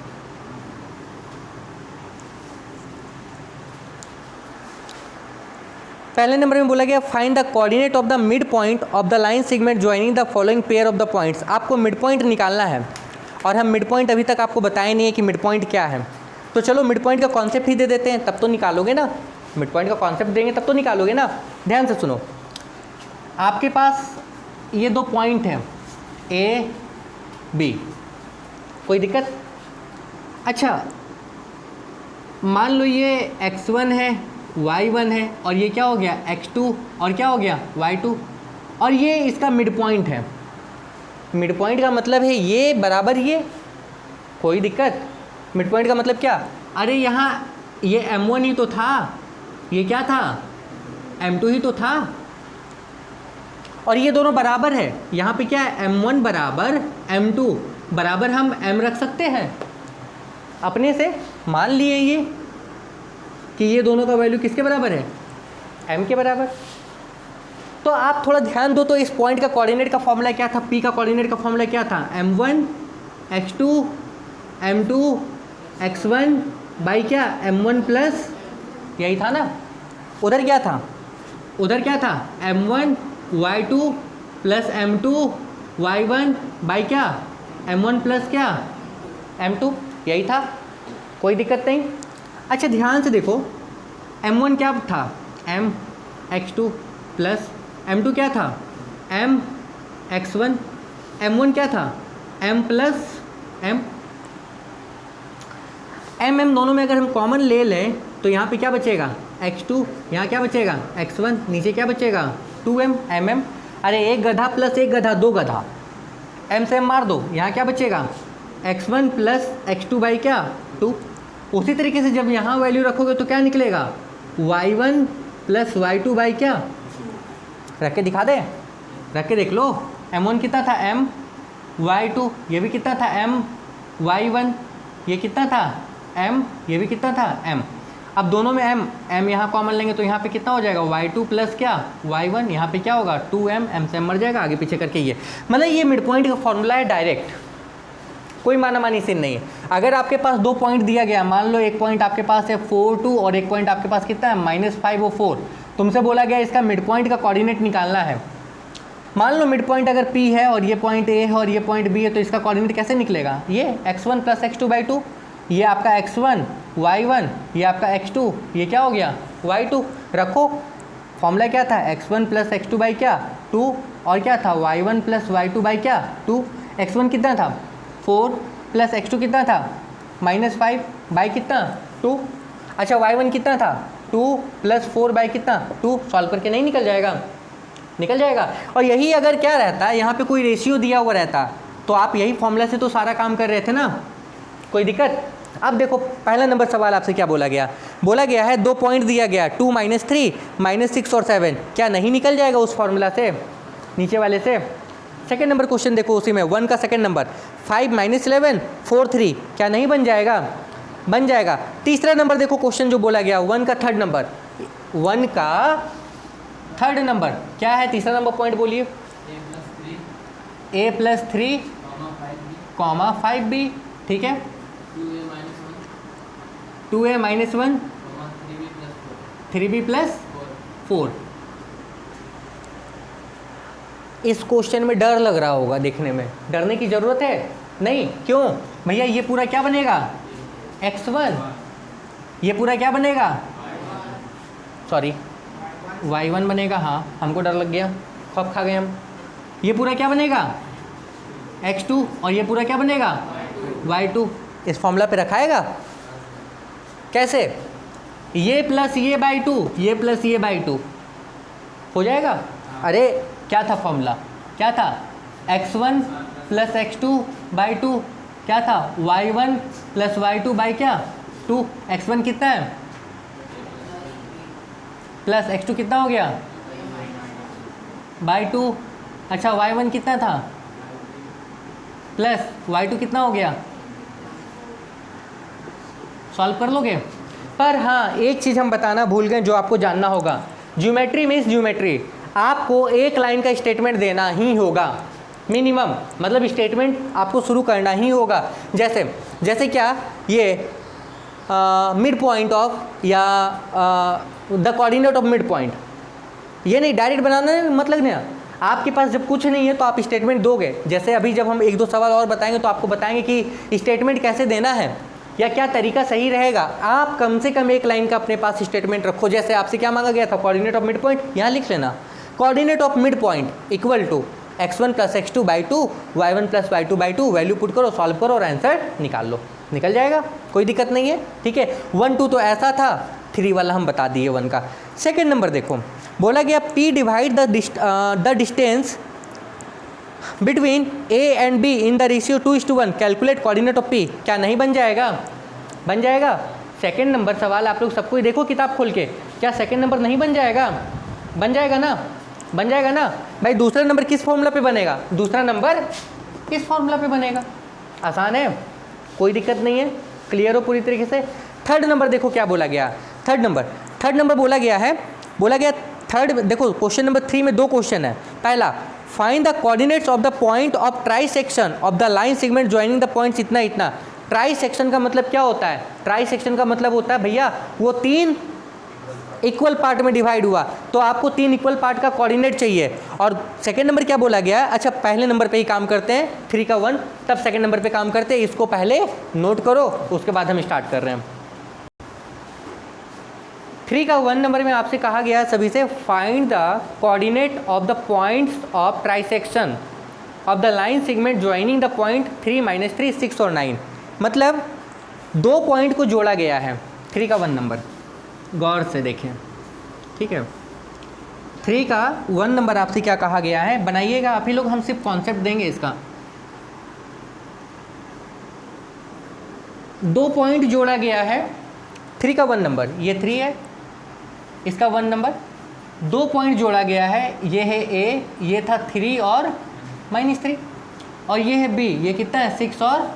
Speaker 1: पहले नंबर में बोला गया find the coordinate of the mid point of the line segment joining the following pair of the points. आपको मिड पॉइंट निकालना है और हम मिड पॉइंट अभी तक आपको बताए नहीं है कि मिड पॉइंट क्या है, तो चलो मिड पॉइंट का कॉन्सेप्ट ही दे देते हैं, तब तो निकालोगे ना। मिड पॉइंट का कॉन्सेप्ट देंगे तब तो निकालोगे ना। ध्यान से सुनो, आपके पास ये दो पॉइंट हैं A B, कोई दिक्कत। अच्छा मान लो ये x1 है y1 है और ये क्या हो गया x2 और क्या हो गया y2 और ये इसका मिड पॉइंट है। मिड पॉइंट का मतलब है ये बराबर ये, कोई दिक्कत। मिड पॉइंट का मतलब क्या, अरे यहाँ ये m1 ही तो था, ये क्या था m2 ही तो था और ये दोनों बराबर है। यहाँ पे क्या है m1 बराबर m2 बराबर, हम m रख सकते हैं अपने से, मान लिए ये कि ये दोनों का वैल्यू किसके बराबर है m के बराबर। तो आप थोड़ा ध्यान दो तो इस पॉइंट का कोऑर्डिनेट का फॉर्मूला क्या था, P का कोऑर्डिनेट का फॉर्मूला क्या था, m1 x2 m2 x1 by क्या m1 प्लस, यही था ना। उधर क्या था, उधर क्या था m1 y2 plus m2 y1 by क्या m1 प्लस क्या m2, यही था, कोई दिक्कत नहीं। अच्छा ध्यान से देखो, m1 क्या था m x2 प्लस m2 क्या था m x1, m1 क्या था m plus m। M m दोनों में अगर हम कॉमन ले लें तो यहाँ पे क्या बचेगा x2, यहाँ क्या बचेगा x1, नीचे क्या बचेगा 2m एम एम। अरे एक गधा प्लस एक गधा, दो गधा, m से m मार दो, यहाँ क्या बचेगा x1 प्लस x2 बाई क्या 2। उसी तरीके से जब यहाँ वैल्यू रखोगे तो क्या निकलेगा y1 प्लस y2 बाई क्या, रख के दिखा दे, रख के देख लो। m1 कितना था m y2, ये भी कितना था m y1, ये कितना था m, ये भी कितना था m। अब दोनों में m यहाँ कॉमन लेंगे तो यहाँ पे कितना हो जाएगा y2 प्लस क्या y1, यहाँ पे क्या होगा 2m, m से m मर जाएगा, आगे पीछे करके ये मतलब ये मिड पॉइंट का फॉर्मूला है डायरेक्ट, कोई माना मानी सीन नहीं है। अगर आपके पास दो पॉइंट दिया गया, मान लो एक पॉइंट आपके पास है 4 2 और एक पॉइंट आपके पास कितना है -5 और 4, तुमसे बोला गया इसका मिड पॉइंट का कोऑर्डिनेट निकालना है। मान लो मिड पॉइंट अगर P है और ये पॉइंट A है और ये पॉइंट B है, तो इसका कोऑर्डिनेट कैसे निकलेगा, ये x1 प्लस x2 बाई 2, ये आपका x1 y1, ये आपका x2, ये क्या हो गया y2। रखो फॉर्मूला क्या था x1 प्लस x2 बाई क्या 2 और क्या था y1 प्लस y2 बाई क्या 2। x1 कितना था 4 प्लस x2 कितना था -5 बाई कितना 2। अच्छा y1 कितना था 2 प्लस 4 बाई कितना 2, सॉल्व करके नहीं निकल जाएगा, निकल जाएगा। और यही अगर क्या रहता है यहाँ पे कोई रेशियो दिया हुआ रहता तो आप यही फॉर्मूला से तो सारा काम कर रहे थे ना, कोई दिक्कत। अब देखो पहला नंबर सवाल आपसे क्या बोला गया, बोला गया है दो पॉइंट दिया गया 2 -3 -6 और 7, क्या नहीं निकल जाएगा उस फॉर्मूला से नीचे वाले से। सेकंड नंबर क्वेश्चन देखो उसी में 1 का सेकंड नंबर 5 -11 4 3, क्या नहीं बन जाएगा, बन जाएगा। तीसरा नंबर देखो क्वेश्चन जो बोला गया 1 का थर्ड नंबर, 1 का थर्ड नंबर क्या है, तीसरा नंबर पॉइंट बोलिए a प्लस 3 कॉमा 5b, ठीक है 2a माइनस 1 3b प्लस 4। इस क्वेश्चन में डर लग रहा होगा देखने में, डरने की ज़रूरत है नहीं, क्यों भैया ये पूरा क्या बनेगा x1, ये पूरा क्या बनेगा सॉरी y1 बनेगा, हाँ हमको डर लग गया, खौफ खा गए हम। ये पूरा क्या बनेगा x2 और ये पूरा क्या बनेगा y2, इस फॉर्मूला पे रखाएगा कैसे, ये प्लस ये बाई 2, ये प्लस ये बाई 2 हो जाएगा। अरे क्या था फॉर्मूला, क्या था x1 प्लस x2 बाई 2, क्या था y1 प्लस y2 बाई क्या 2। x1 कितना है प्लस x2 कितना हो गया बाई 2। अच्छा y1 कितना था प्लस y2 कितना हो गया, सॉल्व कर लोगे। पर हाँ एक चीज़ हम बताना भूल गए जो आपको जानना होगा, ज्योमेट्री मीन्स ज्योमेट्री, आपको एक लाइन का स्टेटमेंट देना ही होगा मिनिमम, मतलब स्टेटमेंट आपको शुरू करना ही होगा। जैसे जैसे क्या ये मिड पॉइंट ऑफ या the coordinate of mid point, ये नहीं डायरेक्ट बनाना है, मतलब नहीं आपके पास जब कुछ नहीं है तो आप स्टेटमेंट दोगे। जैसे अभी जब हम एक दो सवाल और बताएंगे तो आपको बताएंगे कि स्टेटमेंट कैसे देना है या क्या तरीका सही रहेगा। आप कम से कम एक लाइन का अपने पास स्टेटमेंट रखो। जैसे आपसे क्या मांगा गया था कोऑर्डिनेट ऑफ मिड पॉइंट, यहाँ लिख लेना coordinate of mid point equal to x1 plus x2 by 2 y1 plus y2 by 2, value put करो, सॉल्व करो और आंसर निकाल लो, निकल जाएगा, कोई दिक्कत नहीं है। ठीक है 1 2 तो ऐसा था, 3 वाला हम बता दिए 1 का। सेकेंड नंबर देखो बोला गया P divide the distance between A and B in the ratio 2:1, calculate coordinate of P, क्या नहीं बन जाएगा, बन जाएगा। सेकेंड नंबर सवाल आप लोग सबको ही देखो किताब खोल के, क्या सेकेंड नंबर नहीं बन जाएगा, बन जाएगा ना, बन जाएगा ना भाई। दूसरा नंबर किस फॉर्मूला पे बनेगा, दूसरा नंबर किस फॉर्मूला पे बनेगा, आसान है, कोई दिक्कत नहीं है, क्लियर हो पूरी तरीके से। थर्ड नंबर देखो क्या बोला गया, थर्ड नंबर बोला गया है, बोला गया थर्ड देखो क्वेश्चन नंबर 3 में दो क्वेश्चन है। पहला find the coordinates of the point of try section of the line segment joining the points इतना इतना। ट्राई सेक्शन का मतलब क्या होता है, ट्राई सेक्शन का मतलब होता है भैया वो 3 इक्वल पार्ट में डिवाइड हुआ, तो आपको 3 इक्वल पार्ट का कोऑर्डिनेट चाहिए। और सेकंड नंबर क्या बोला गया है, अच्छा पहले नंबर पे ही काम करते हैं 3 का 1, तब सेकंड नंबर पे काम करते हैं, इसको पहले नोट करो उसके बाद हम स्टार्ट कर रहे हैं। 3 का 1 नंबर में आपसे कहा गया है सभी से find the coordinate of the points of trisection of the line segment joining the point 3 -3 6 और 9। मतलब दो पॉइंट को जोड़ा गया है, 3 का 1 नंबर, गौर से देखें, ठीक है। 3 का 1 नंबर आपसे क्या कहा गया है, बनाइएगा आप ही लोग, हम सिर्फ कॉन्सेप्ट देंगे इसका। 2 पॉइंट जोड़ा गया है, 3 का 1 नंबर, ये 3 है, इसका 1 नंबर, 2 पॉइंट जोड़ा गया है, ये है A, ये था 3 और -3, और ये है B, ये कितना है 6 और।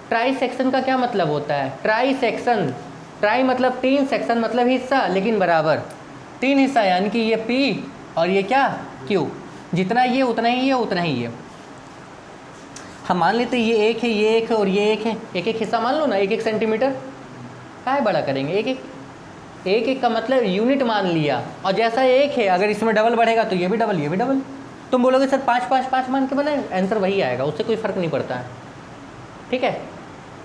Speaker 1: ट्राई सेक्शन का क्या मतलब होता है, ट्राई सेक्शन, ट्राई मतलब 3, सेक्शन मतलब हिस्सा, लेकिन बराबर 3 हिस्सा, यानी कि ये P और ये क्या Q, जितना ये उतना ही ये उतना ही ये। हम मान लेते हैं ये एक है, ये एक है और ये एक है, एक एक हिस्सा मान लो ना, 1-1 सेंटीमीटर, काहे बड़ा करेंगे, एक एक का मतलब यूनिट मान लिया, और जैसा एक है अगर इसमें डबल बढ़ेगा तो ये भी डबल, ये भी डबल। तुम बोलोगे सर 5-5-5 मान के बनाए, आंसर वही आएगा, उससे कोई फर्क नहीं पड़ता है, ठीक है।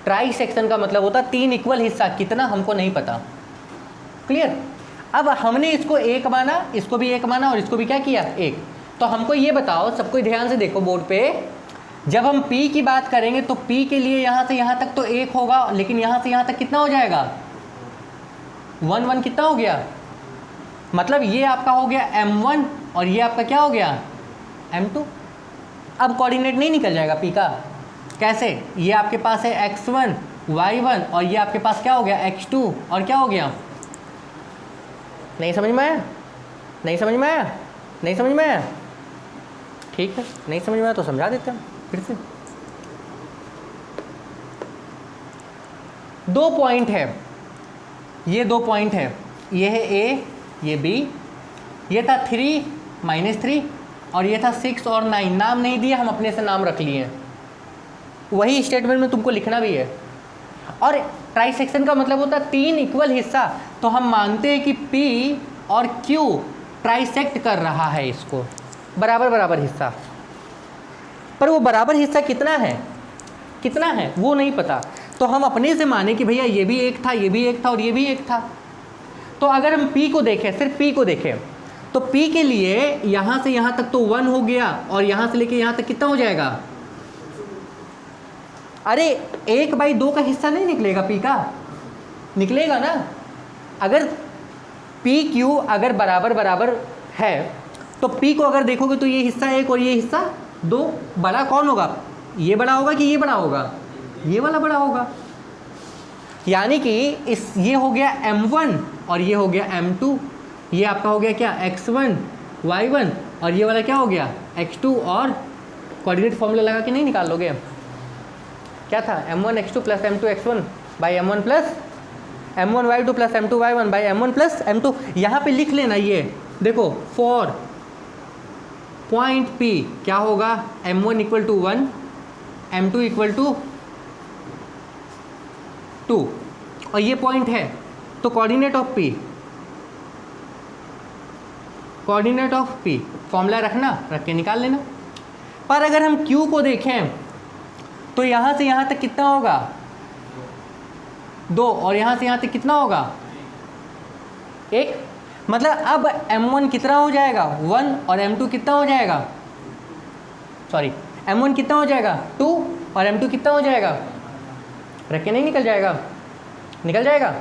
Speaker 1: ट्राई सेक्शन का मतलब होता है 3 इक्वल हिस्सा, कितना हमको नहीं पता, क्लियर। अब हमने इसको 1 माना, इसको भी 1 माना और इसको भी क्या किया 1। तो हमको ये बताओ, सबको ध्यान से देखो बोर्ड पे, जब हम P की बात करेंगे तो P के लिए यहाँ से यहाँ तक तो 1 होगा, लेकिन यहाँ से यहाँ तक कितना हो जाएगा 1 कितना हो गया, मतलब ये आपका हो गया M1 और ये आपका क्या हो गया M2। अब कोऑर्डिनेट नहीं निकल जाएगा P का, कैसे, ये आपके पास है x1 y1 और ये आपके पास क्या हो गया x2 और क्या हो गया, नहीं समझ में आया, नहीं समझ में आया, नहीं समझ में आया, ठीक है, नहीं समझ में आया तो समझा देते हैं फिर से। 2 पॉइंट है, ये 2 पॉइंट है, ये है A, ये B, ये था 3 -3 और ये था 6 और 9, नाम नहीं दिया, हम अपने से नाम रख लिए, वही स्टेटमेंट में तुमको लिखना भी है। और ट्राई सेक्शन का मतलब होता है 3 इक्वल हिस्सा, तो हम मानते हैं कि P और Q ट्राइसेक्ट कर रहा है इसको, बराबर बराबर हिस्सा, पर वो बराबर हिस्सा कितना है, कितना है वो नहीं पता, तो हम अपने से माने कि भैया ये भी 1 था, ये भी 1 था और ये भी 1 था। तो अगर हम P को देखें, सिर्फ P को देखें, तो P के लिए यहाँ से यहाँ तक तो 1 हो गया और यहाँ से लेके यहाँ तक कितना हो जाएगा, अरे 1/2 का हिस्सा नहीं निकलेगा P का, निकलेगा ना। अगर PQ अगर बराबर बराबर है तो P को अगर देखोगे तो ये हिस्सा 1 और ये हिस्सा 2, बड़ा कौन होगा, ये बड़ा होगा कि ये बड़ा होगा, ये वाला बड़ा होगा, यानी कि ये हो गया M1 और ये हो गया M2, ये आपका हो गया क्या x1 y1 और ये वाला क्या हो गया x2, और कोऑर्डिनेट फॉर्मूला लगा के नहीं निकाल लोगे, क्या था m1 x2 plus m2 x1 by m1 plus m1 y2 plus m2 y1 by m1 plus m2। यहाँ पे लिख लेना, ये देखो फॉर पॉइंट P क्या होगा, m1 equal to 1, m2 equal to 2 और ये पॉइंट है, तो coordinate of P, coordinate of P formula रखना, रख के निकाल लेना। पर अगर हम Q को देखें तो यहाँ से यहाँ तक कितना होगा 2 और यहाँ से यहाँ तक कितना होगा 1, मतलब अब M1 कितना हो जाएगा 1 और M2 कितना हो जाएगा, सॉरी M1 कितना हो जाएगा 2 और M2 कितना हो जाएगा, रख के नहीं निकल जाएगा, निकल जाएगा,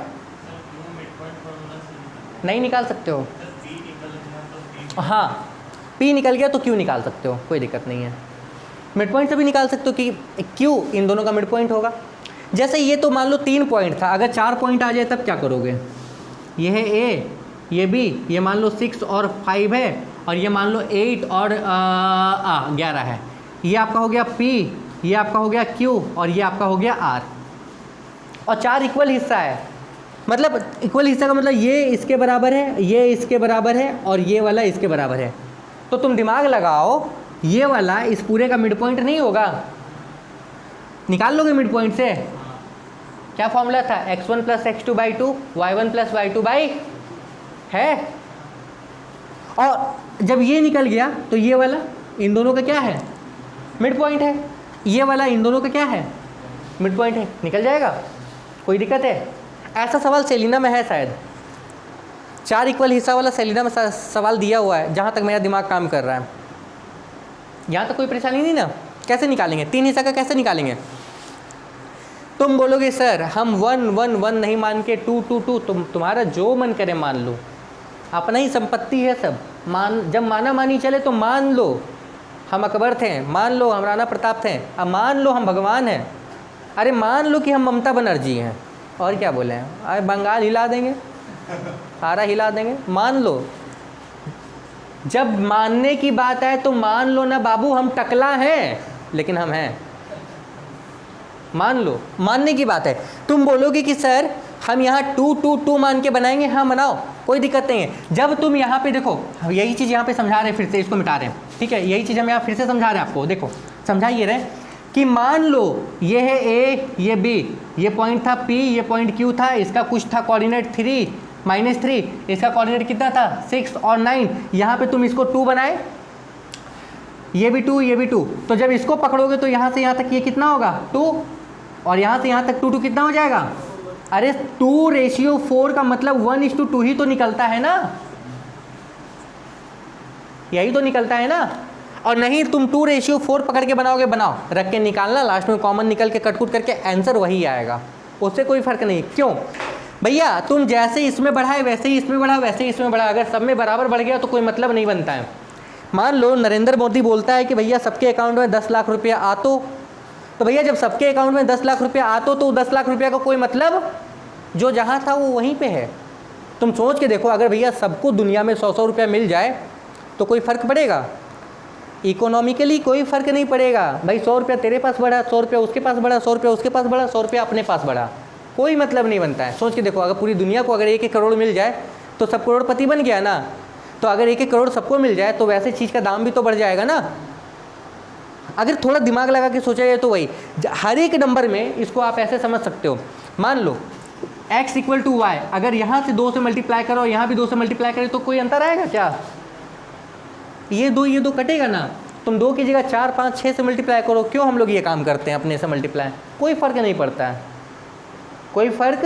Speaker 1: नहीं निकाल सकते हो, हाँ P निकल गया तो Q निकाल सकते हो, कोई दिक्कत नहीं है। मिड पॉइंट से भी निकाल सकते हो कि Q इन दोनों का मिड पॉइंट होगा। जैसे ये तो मान लो 3 पॉइंट था, अगर 4 पॉइंट आ जाए तब क्या करोगे, ये है A, ये B, ये मान लो 6 और 5 है और ये मान लो 8 और 11 है, ये आपका हो गया P, ये आपका हो गया Q और ये आपका हो गया R, और 4 इक्वल हिस्सा है, मतलब इक्वल हिस्सा का मतलब ये इसके बराबर है, ये इसके बराबर है और ये वाला इसके बराबर है। तो तुम दिमाग लगाओ, ये वाला इस पूरे का मिड पॉइंट नहीं होगा, निकाल लोगे मिड पॉइंट से, क्या फॉर्मूला था x1 plus x2 by 2 y1 plus y2 by है, और जब ये निकल गया तो ये वाला इन दोनों का क्या है मिड पॉइंट है, ये वाला इन दोनों का क्या है मिड पॉइंट है, निकल जाएगा, कोई दिक्कत है। ऐसा सवाल सेलिना में है शायद, 4 इक्वल हिस्सा वाला सेलिना में सवाल दिया हुआ है, जहाँ तक मेरा दिमाग काम कर रहा है, यहाँ तक कोई परेशानी नहीं ना। कैसे निकालेंगे 3 हिस्सा का, कैसे निकालेंगे, तुम बोलोगे सर हम 1 1 1 नहीं मान के 2 2 2, तुम्हारा जो मन करे मान लो, अपना ही संपत्ति है सब। जब माना मानी चले तो मान लो हम अकबर थे, मान लो हम राणा प्रताप थे, अब मान लो हम भगवान हैं, अरे मान लो कि हम ममता बनर्जी हैं, और क्या बोले हैं, अरे बंगाल हिला देंगे, सारा हिला देंगे, मान लो। जब मानने की बात आए तो मान लो ना बाबू, हम टकला हैं लेकिन हम हैं, मान लो, मानने की बात है। तुम बोलोगे कि सर हम यहाँ 2 2 2 मान के बनाएंगे, हाँ बनाओ, कोई दिक्कत नहीं है। जब तुम यहाँ पे देखो, यही चीज़ यहाँ पे समझा रहे हैं, फिर से इसको मिटा रहे हैं, ठीक है, यही चीज़ हम यहाँ फिर से समझा रहे हैं आपको। देखो समझाइए रहे कि मान लो ये है ए, ये बी, ये पॉइंट था पी, ये पॉइंट क्यू था, इसका कुछ था कोऑर्डिनेट 3 -3, इसका कोऑर्डिनेट कितना था 6 और 9, यहाँ पे तुम इसको 2 बनाए, ये भी 2, ये भी 2, तो जब इसको पकड़ोगे तो यहाँ से यहाँ तक ये कितना होगा 2, और यहाँ से यहाँ तक 2 2 कितना हो जाएगा, अरे 2:4 का मतलब 1:2 ही तो निकलता है ना, यही तो निकलता है ना। और नहीं तुम 2:4 पकड़ के बनाओगे, बनाओ, रख के निकालना, लास्ट में कॉमन निकल के कटकुट करके आंसर वही आएगा, उससे कोई फर्क नहीं। क्यों भैया, तुम जैसे इसमें बढ़ाए वैसे ही इसमें बढ़ा, वैसे ही इसमें बढ़ा, अगर सब में बराबर बढ़ गया तो कोई मतलब नहीं बनता है। मान लो नरेंद्र मोदी बोलता है कि भैया सबके अकाउंट में 10 लाख रुपया आ, तो भैया जब सबके अकाउंट में 10 लाख रुपया आ तो 10 लाख रुपया का कोई मतलब, जो जहाँ था वो वहीं पे है। तुम सोच के देखो, अगर भैया सबको दुनिया में 100 रुपया मिल जाए तो कोई फ़र्क पड़ेगा, इकोनॉमिकली कोई फ़र्क नहीं पड़ेगा भाई। 100 रुपया तेरे पास बढ़ा, 100 रुपया उसके पास बढ़ा, 100 रुपया उसके पास बढ़ा, 100 रुपया अपने पास बढ़ा, कोई मतलब नहीं बनता है। सोच के देखो, अगर पूरी दुनिया को अगर 1-1 करोड़ मिल जाए तो सब करोड़पति बन गया ना, तो अगर 1-1 करोड़ सबको मिल जाए तो वैसे चीज़ का दाम भी तो बढ़ जाएगा ना। अगर थोड़ा दिमाग लगा के सोचा जाए तो वही, हर एक नंबर में इसको आप ऐसे समझ सकते हो। मान लो x = y, अगर यहाँ से 2 से मल्टीप्लाई करो, यहाँ भी 2 से मल्टीप्लाई करें तो कोई अंतर आएगा क्या? ये दो कटेगा ना। तुम 2 की जगह 4 5 6 से मल्टीप्लाई करो, क्यों हम लोग ये काम करते हैं अपने से मल्टीप्लाई, कोई फ़र्क नहीं पड़ता है, कोई फ़र्क,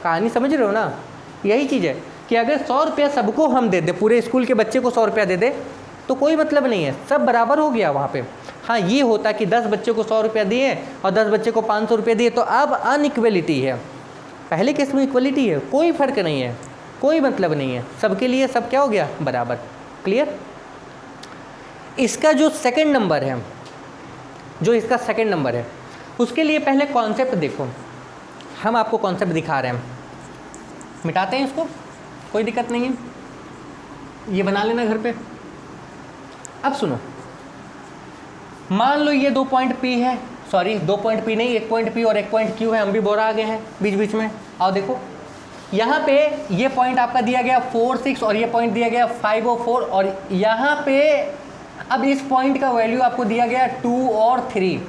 Speaker 1: कहानी समझ रहे हो ना। यही चीज़ है कि अगर 100 रुपया सबको हम दे दे, पूरे स्कूल के बच्चे को 100 रुपया दे दे तो कोई मतलब नहीं है, सब बराबर हो गया वहाँ पे। हाँ ये होता कि 10 बच्चे को 100 रुपया दिए और 10 बच्चे को 500 रुपये दिए तो अब अनइक्वलिटी है। पहले केस में इक्वलिटी है, कोई फ़र्क नहीं है, कोई मतलब नहीं है, सबके लिए सब क्या हो गया बराबर। क्लियर। इसका जो सेकंड नंबर है, जो इसका सेकंड नंबर है, उसके लिए पहले कॉन्सेप्ट देखो। हम आपको कॉन्सेप्ट दिखा रहे हैं, मिटाते हैं इसको, कोई दिक्कत नहीं है, ये बना लेना घर पे। अब सुनो, मान लो ये 2 पॉइंट P है, सॉरी 2 पॉइंट P नहीं, 1 पॉइंट P और 1 पॉइंट Q है, हम भी बोरा आ गए हैं बीच बीच में। आओ देखो, यहाँ पे ये पॉइंट आपका दिया गया 4 6 और ये पॉइंट दिया गया 5 और 4, और यहाँ पे अब इस पॉइंट का वैल्यू आपको दिया गया 2 और 3।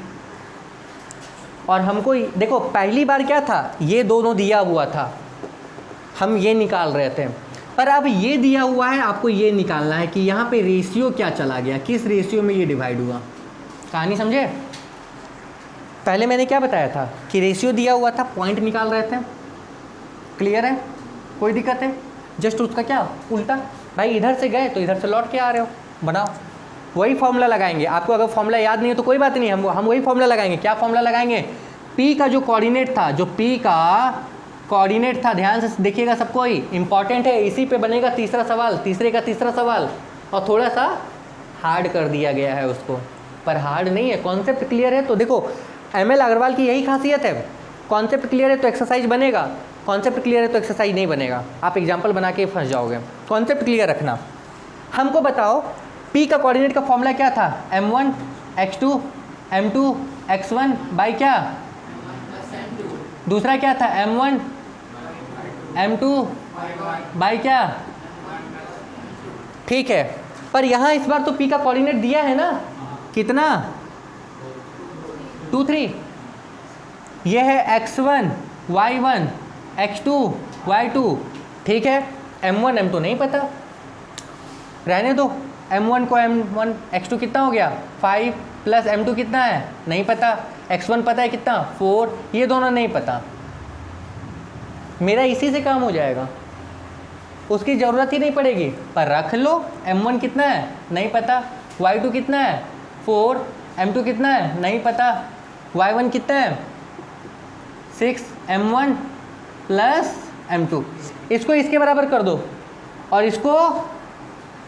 Speaker 1: और हमको देखो पहली बार क्या था, ये दोनों दिया हुआ था, हम ये निकाल रहे थे, पर अब ये दिया हुआ है, आपको ये निकालना है कि यहाँ पे रेशियो क्या चला गया, किस रेशियो में ये डिवाइड हुआ। कहानी समझे। पहले मैंने क्या बताया था कि रेशियो दिया हुआ था, पॉइंट निकाल रहे थे। क्लियर है, कोई दिक्कत है। जस्ट उसका क्या उल्टा, भाई इधर से गए तो इधर से लौट के आ रहे हो, बनाओ वही फॉर्मूला लगाएंगे। आपको अगर फॉर्मूला याद नहीं है तो कोई बात नहीं, हम वही फॉर्मूला लगाएंगे। क्या फॉर्मूला लगाएंगे, P का जो कोऑर्डिनेट था, जो P का कोऑर्डिनेट था, ध्यान से देखिएगा, सबको ही इंपॉर्टेंट है, इसी पे बनेगा तीसरा सवाल, तीसरे का तीसरा सवाल। और थोड़ा सा हार्ड कर दिया गया है उसको, पर हार्ड नहीं है, कॉन्सेप्ट क्लियर है। तो देखो ML अग्रवाल की यही खासियत है, कॉन्सेप्ट क्लियर है तो एक्सरसाइज बनेगा, कॉन्सेप्ट क्लियर है तो एक्सरसाइज नहीं बनेगा, आप एग्जाम्पल बना के फंस जाओगे। कॉन्सेप्ट क्लियर रखना। हमको बताओ P का कोऑर्डिनेट का फॉर्मूला क्या था, m1 x2 m2 x1 by क्या, दूसरा क्या था m1 m2 बाई क्या, ठीक है। पर यहाँ इस बार तो P का कोऑर्डिनेट दिया है ना, कितना 2 3, ये है x1 y1 x2 y2, ठीक है। m1 m2 नहीं पता, रहने दो। m1 को m1 x2 कितना हो गया 5 प्लस m2 कितना है नहीं पता, x1 पता है कितना 4, ये दोनों नहीं पता, मेरा इसी से काम हो जाएगा, उसकी ज़रूरत ही नहीं पड़ेगी। पर रख लो, m1 कितना है नहीं पता, y2 कितना है 4, m2 कितना है नहीं पता, y1 कितना है 6m1 प्लस m2, इसको इसके बराबर कर दो और इसको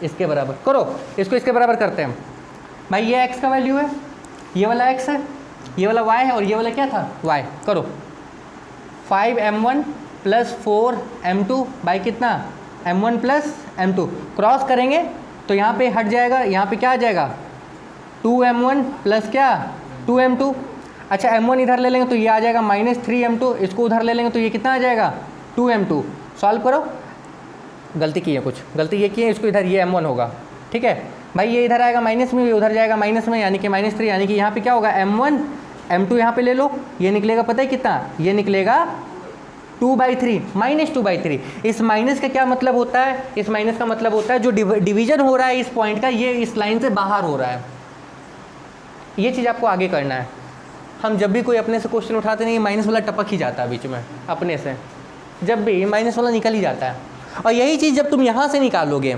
Speaker 1: इसके बराबर करो, इसको इसके बराबर करते हैं भाई। ये x का वैल्यू है, ये वाला x है, ये वाला y है और ये वाला क्या था y। करो 5m1 प्लस 4m2 बाई कितना m1 प्लस m2, क्रॉस करेंगे तो यहाँ पे हट जाएगा, यहाँ पे क्या आ जाएगा 2m1 प्लस क्या 2m2। अच्छा m1 इधर ले लेंगे तो ये आ जाएगा -3m2, इसको उधर ले लेंगे तो ये कितना आ जाएगा 2m2। सॉल्व करो, गलती की है कुछ, गलती ये की है, इसको इधर ये m1 होगा, ठीक है भाई। ये इधर आएगा माइनस में, ये उधर जाएगा माइनस में, यानी कि -3, यानी कि यहाँ पे क्या होगा m1 m2 यहाँ पे ले लो, ये निकलेगा पता है कितना, ये निकलेगा 2/3 -2/3। इस माइनस का क्या मतलब होता है, इस माइनस का मतलब होता है जो डिवीजन हो रहा है इस पॉइंट का, ये इस लाइन से बाहर हो रहा है। ये चीज़ आपको आगे करना है। हम जब भी कोई अपने से क्वेश्चन उठाते नहीं, माइनस वाला टपक ही जाता है बीच में अपने से, जब भी माइनस वाला निकल ही जाता है। और यही चीज़ जब तुम यहाँ से निकालोगे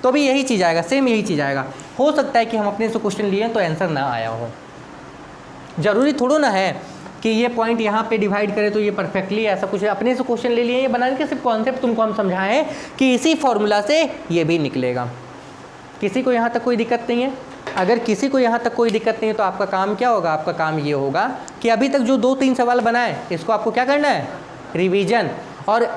Speaker 1: तो भी यही चीज़ आएगा, सेम यही चीज़ आएगा। हो सकता है कि हम अपने से क्वेश्चन लिए तो आंसर ना आया हो, ज़रूरी थोड़ा ना है कि ये पॉइंट यहाँ पे डिवाइड करे तो ये परफेक्टली ऐसा कुछ है। अपने से क्वेश्चन ले लिए, ये बनाने के सिर्फ कॉन्सेप्ट तुमको हम समझाएं कि इसी फॉर्मूला से ये भी निकलेगा। किसी को यहाँ तक कोई दिक्कत नहीं है? अगर किसी को यहाँ तक कोई दिक्कत नहीं है तो आपका काम क्या होगा, आपका काम ये होगा कि अभी तक जो 2-3 सवाल बनाए इसको आपको क्या करना है, रिवीजन। और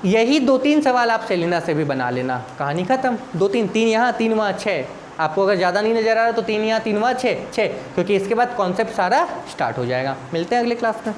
Speaker 1: यही 2-3 सवाल आप सेलिना से भी बना लेना, कहानी ख़त्म। 2-3, 3 यहाँ 3 वहाँ 6। आपको अगर ज़्यादा नहीं नज़र आ रहा तो 3 यहाँ 3 वहाँ 6, क्योंकि इसके बाद कॉन्सेप्ट सारा स्टार्ट हो जाएगा। मिलते हैं अगले क्लास में।